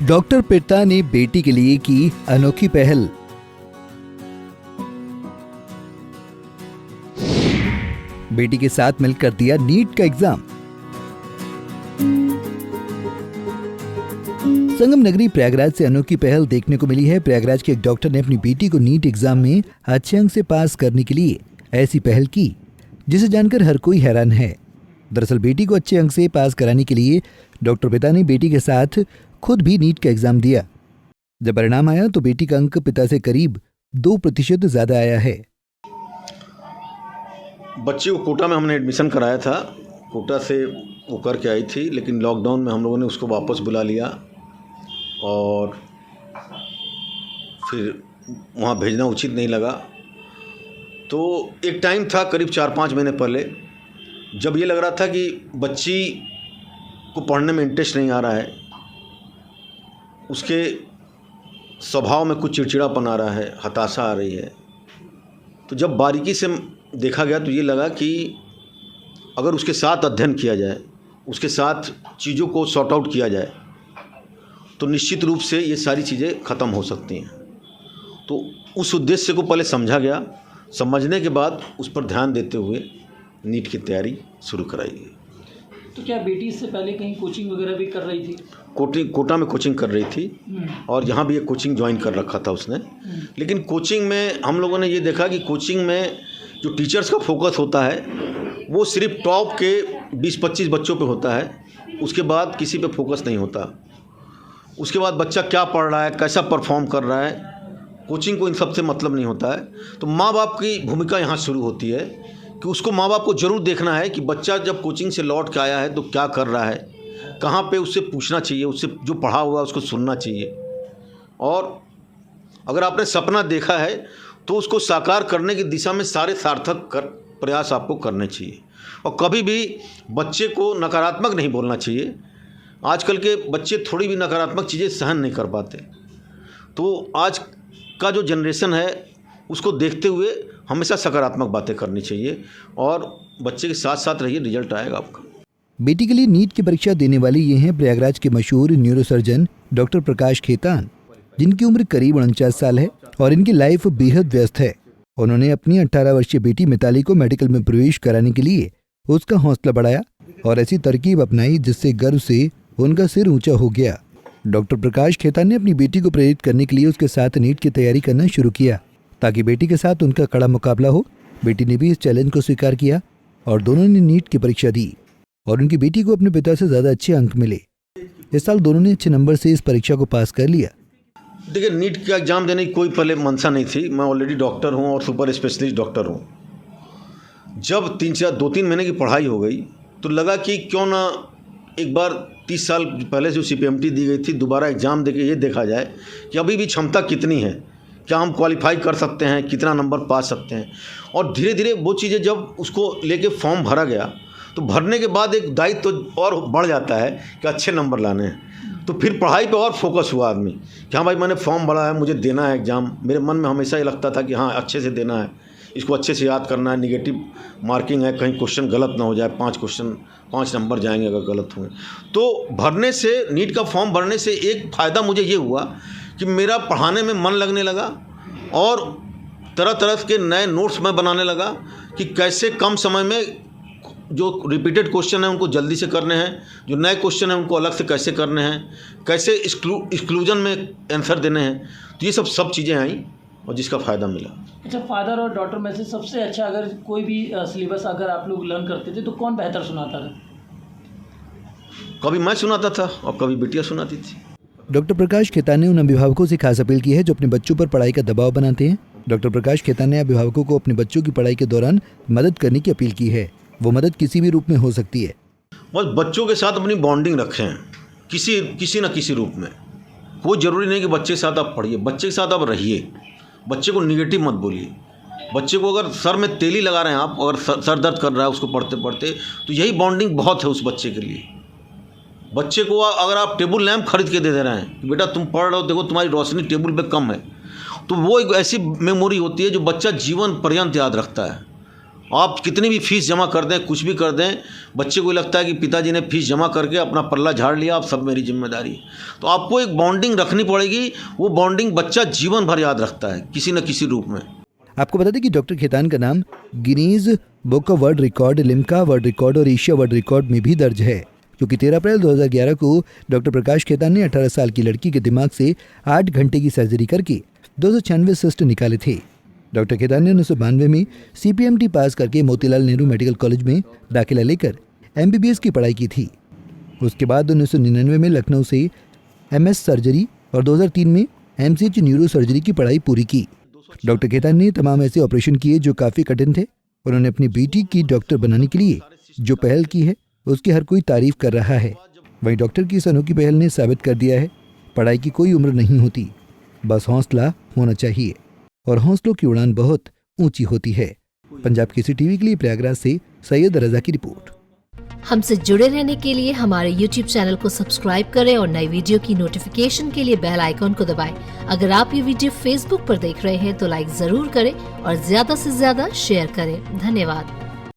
Doctor पिता ने बेटी के लिए की अनोखी पहल। बेटी के साथ मिलकर दिया नीट का एग्जाम। संगम नगरी प्रयागराज से अनोखी पहल देखने को मिली है। प्रयागराज के एक डॉक्टर ने अपनी बेटी को नीट एग्जाम में अच्छे अंक से पास करने के लिए ऐसी पहल की, जिसे जानकर हर कोई हैरान है। दरअसल बेटी को अच्छे अंक से पास कराने के लिए डॉक्टर पिता ने बेटी के साथ खुद भी नीट का एग्जाम दिया। जब परिणाम आया तो बेटी का अंक पिता से करीब 2% ज्यादा आया है। बच्ची को कोटा में हमने एडमिशन कराया था। कोटा से वो करके आई थी, लेकिन लॉकडाउन में हम लोगों ने उसको वापस बुला लिया और फिर वहाँ भेजना उचित नहीं लगा। तो एक टाइम था करीब 4-5 महीने पहले, जब ये लग रहा था कि बच्ची को पढ़ने में इंटरेस्ट नहीं आ रहा है, उसके स्वभाव में कुछ चिड़चिड़ापन आ रहा है, हताशा आ रही है। तो जब बारीकी से देखा गया तो ये लगा कि अगर उसके साथ अध्ययन किया जाए, उसके साथ चीज़ों को सॉर्ट आउट किया जाए, तो निश्चित रूप से ये सारी चीज़ें ख़त्म हो सकती हैं। तो उस उद्देश्य को पहले समझा गया। समझने के बाद उस पर ध्यान देते हुए नीट की तैयारी शुरू कराई गई। तो क्या बेटी इससे पहले कहीं कोचिंग वगैरह भी कर रही थी? कोटा में कोचिंग कर रही थी और यहाँ भी एक कोचिंग ज्वाइन कर रखा था उसने। लेकिन कोचिंग में हम लोगों ने ये देखा कि कोचिंग में जो टीचर्स का फोकस होता है वो सिर्फ टॉप के 20-25 बच्चों पे होता है। उसके बाद किसी पे फोकस नहीं होता। उसके बाद बच्चा क्या पढ़ रहा है, कैसा परफॉर्म कर रहा है, कोचिंग को इन सब से मतलब नहीं होता है। तो माँ बाप की भूमिका यहाँ शुरू होती है कि उसको माँ बाप को ज़रूर देखना है कि बच्चा जब कोचिंग से लौट के आया है तो क्या कर रहा है, कहाँ पे उससे पूछना चाहिए, उससे जो पढ़ा हुआ उसको सुनना चाहिए। और अगर आपने सपना देखा है तो उसको साकार करने की दिशा में सारे सार्थक प्रयास आपको करने चाहिए। और कभी भी बच्चे को नकारात्मक नहीं बोलना चाहिए। आजकल के बच्चे थोड़ी भी नकारात्मक चीज़ें सहन नहीं कर पाते। तो आज का जो जनरेशन है उसको देखते हुए हमेशा सकारात्मक बातें करनी चाहिए और बच्चे के साथ साथ रहिए, रिजल्ट आएगा आपका। बेटी के लिए नीट की परीक्षा देने वाले ये हैं प्रयागराज के मशहूर न्यूरोसर्जन डॉक्टर प्रकाश खेतान, जिनकी उम्र करीब 49 साल है और इनकी लाइफ बेहद व्यस्त है। उन्होंने अपनी 18 वर्षीय बेटी मिताली को मेडिकल में प्रवेश कराने के लिए उसका हौसला बढ़ाया और ऐसी तरकीब अपनाई जिससे गर्व से उनका सिर ऊंचा हो गया। डॉक्टर प्रकाश खेतान ने अपनी बेटी को प्रेरित करने के लिए उसके साथ नीट की तैयारी करना शुरू किया ताकि बेटी के साथ उनका कड़ा मुकाबला हो। बेटी ने भी इस चैलेंज को स्वीकार किया और दोनों ने नीट की परीक्षा दी और उनकी बेटी को अपने पिता से ज़्यादा अच्छे अंक मिले। इस साल दोनों ने अच्छे नंबर से इस परीक्षा को पास कर लिया। देखिए, नीट का एग्ज़ाम देने की कोई पहले मंशा नहीं थी। मैं ऑलरेडी डॉक्टर हूँ और सुपर स्पेशलिस्ट डॉक्टर हूँ। जब 2-3 महीने की पढ़ाई हो गई तो लगा कि क्यों ना एक बार 30 साल पहले जो CPMT दी गई थी दोबारा एग्ज़ाम देके ये देखा जाए कि अभी भी क्षमता कितनी है, क्या हम क्वालिफाई कर सकते हैं, कितना नंबर पा सकते हैं। और धीरे धीरे वो चीज़ें जब उसको लेके फॉर्म भरा गया तो भरने के बाद एक दायित्व तो और बढ़ जाता है कि अच्छे नंबर लाने हैं। तो फिर पढ़ाई पे और फोकस हुआ आदमी कि हाँ भाई, मैंने फॉर्म भरा है, मुझे देना है एग्ज़ाम। मेरे मन में हमेशा ये लगता था कि हाँ अच्छे से देना है, इसको अच्छे से याद करना है, निगेटिव मार्किंग है, कहीं क्वेश्चन गलत ना हो जाए, 5 नंबर जाएंगे अगर गलत हुए। तो भरने से, नीट का फॉर्म भरने से एक फ़ायदा मुझे ये हुआ कि मेरा पढ़ाने में मन लगने लगा और तरह तरह के नए नोट्स मैं बनाने लगा कि कैसे कम समय में जो रिपीटेड क्वेश्चन है उनको जल्दी से करने हैं, जो नए क्वेश्चन हैं उनको अलग से कैसे करने हैं, कैसे एक्सक्लूजन में आंसर देने हैं। तो ये सब चीज़ें आई और जिसका फ़ायदा मिला। अच्छा, फादर और डॉटर में से सबसे अच्छा अगर कोई भी सिलेबस अगर आप लोग लर्न करते थे तो कौन बेहतर सुनाता था? कभी मैं सुनाता था और कभी बेटियाँ सुनाती थी। डॉक्टर प्रकाश खेतान ने उन अभिभावकों से खास अपील की है जो अपने बच्चों पर पढ़ाई का दबाव बनाते हैं। डॉक्टर प्रकाश खेतान ने अभिभावकों को अपने बच्चों की पढ़ाई के दौरान मदद करने की अपील की है। वो मदद किसी भी रूप में हो सकती है। बस बच्चों के साथ अपनी बॉन्डिंग रखें किसी न किसी रूप में। कोई ज़रूरी नहीं कि बच्चे के साथ आप पढ़िए, बच्चे के साथ आप रहिए। बच्चे को निगेटिव मत बोलिए। बच्चे को अगर सर में तेली लगा रहे हैं आप, अगर सर दर्द कर रहा है उसको पढ़ते पढ़ते, तो यही बॉन्डिंग बहुत है उस बच्चे के लिए। बच्चे को अगर आप टेबल लैंप खरीद के दे दे रहे हैं कि बेटा तुम पढ़ रहे हो, देखो तुम्हारी रोशनी टेबल पे कम है, तो वो एक ऐसी मेमोरी होती है जो बच्चा जीवन पर्यंत याद रखता है। आप कितनी भी फीस जमा कर दें, कुछ भी कर दें, बच्चे को लगता है कि पिताजी ने फीस जमा करके अपना पल्ला झाड़ लिया, अब सब मेरी जिम्मेदारी है। तो आपको एक बॉन्डिंग रखनी पड़ेगी, वो बॉन्डिंग बच्चा जीवन भर याद रखता है किसी न किसी रूप में। आपको बता दें कि डॉक्टर खेतान का नाम Guinness book of world record, Limca world record और एशिया वर्ल्ड रिकॉर्ड में भी दर्ज है, क्योंकि 13 अप्रैल 2011 को डॉक्टर प्रकाश खेतान ने 18 साल की लड़की के दिमाग से 8 घंटे की सर्जरी करके 296 सिस्ट निकाले थे। डॉक्टर खेतान ने 1992 में CPMT पास करके मोतीलाल नेहरू मेडिकल कॉलेज में दाखिला लेकर MBBS की पढ़ाई की थी। उसके बाद 1999 में लखनऊ से MS सर्जरी और 2003 में MCH न्यूरो सर्जरी की पढ़ाई पूरी की। डॉक्टर खेतान ने तमाम ऐसे ऑपरेशन किए जो काफ़ी कठिन थे। उन्होंने अपनी बेटी की डॉक्टर बनाने के लिए जो पहल की है उसकी हर कोई तारीफ कर रहा है। वहीं डॉक्टर की इस अनोखी पहल ने साबित कर दिया है पढ़ाई की कोई उम्र नहीं होती, बस हौसला होना चाहिए और हौसलों की उड़ान बहुत ऊंची होती है। पंजाब केसरी टीवी के लिए प्रयागराज से सैयद रजा की रिपोर्ट। हमसे जुड़े रहने के लिए हमारे YouTube चैनल को सब्सक्राइब करें और नई वीडियो की नोटिफिकेशन के लिए बेल आइकॉन को दबाएं। अगर आप ये वीडियो Facebook पर देख रहे हैं तो लाइक जरूर करें और ज्यादा से ज्यादा शेयर करें। धन्यवाद।